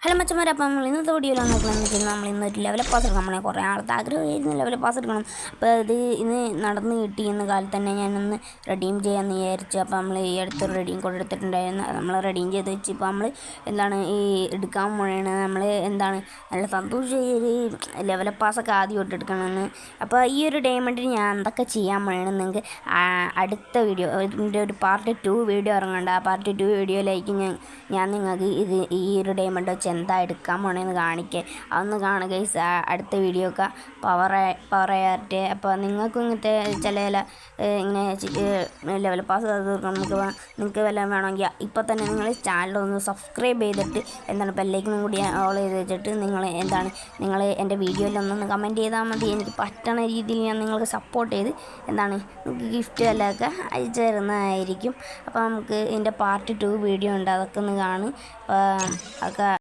Hello മച്ചന്മാരെ, അപ്പം നമ്മൾ ഇന്നത്തെ വീഡിയോയിലാണ് നോക്കണമെന്ന് വെച്ചാൽ നമ്മൾ ഇന്നൊരു ലെവൽ പാസ് എടുക്കണം. നമ്മളെ കുറേ ആളത്തെ ആഗ്രഹമായിരുന്നു ലെവൽ പാസ് എടുക്കണം. അപ്പോൾ ഇത് ഇന്ന് നടന്ന് കിട്ടി എന്ന കാലത്ത് തന്നെ ഞാനൊന്ന് റെഡീം ചെയ്യാമെന്ന് വിചാരിച്ചു. അപ്പോൾ നമ്മൾ ഈ അടുത്തൊരു റെഡീം കോഡ് എടുത്തിട്ടുണ്ടായിരുന്നു. നമ്മൾ റെഡീം ചെയ്ത് വെച്ച് ഇപ്പോൾ നമ്മൾ ഈ എടുക്കാൻ പോകണേ നമ്മൾ നല്ല സന്തോഷം ഒരു ലെവൽ പാസ്സൊക്കെ ആദ്യം തൊട്ട് എടുക്കണമെന്ന്. അപ്പോൾ ഈ ഒരു ഡയമണ്ടിന് ഞാൻ എന്തൊക്കെ ചെയ്യാൻ പോകണമെന്ന് നിങ്ങൾക്ക് അടുത്ത വീഡിയോ ഇതിൻ്റെ ഒരു പാർട്ട് 2 വീഡിയോ ഇറങ്ങണ്ട. ആ പാർട്ട് 2 വീഡിയോയിലേക്ക് ഞാൻ നിങ്ങൾക്ക് ഈ ഒരു ഡയമണ്ട് വെച്ച് എന്താ എടുക്കാൻ പോണേന്ന് കാണിക്കേ. അതൊന്ന് കാണുക ഗൈസ്. അടുത്ത വീഡിയോ ഒക്കെ പവറായിട്ട്. അപ്പോൾ നിങ്ങൾക്കും ഇങ്ങനത്തെ ചില ഇങ്ങനെ ലെവൽ പാസ് നിങ്ങൾക്ക് വല്ലതും വേണമെങ്കിൽ ഇപ്പോൾ തന്നെ നിങ്ങൾ ചാനലൊന്ന് സബ്സ്ക്രൈബ് ചെയ്തിട്ട് ബെല്ലൈക്കനും കൂടി ഓൾ ചെയ്ത് വെച്ചിട്ട് നിങ്ങൾ എൻ്റെ വീഡിയോയിലൊന്നൊന്ന് കമൻറ്റ് ചെയ്താൽ മതി. എനിക്ക് പറ്റണ രീതിയിൽ ഞാൻ നിങ്ങൾക്ക് സപ്പോർട്ട് ചെയ്ത് നിങ്ങൾക്ക് ഗിഫ്റ്റ് വല്ലതൊക്കെ അയച്ചു തരുന്നതായിരിക്കും. അപ്പോൾ നമുക്ക് ഇതിൻ്റെ പാർട്ട് 2 വീഡിയോ ഉണ്ട്, അതൊക്കെ ഒന്ന് കാണും. അപ്പോൾ അതൊക്കെ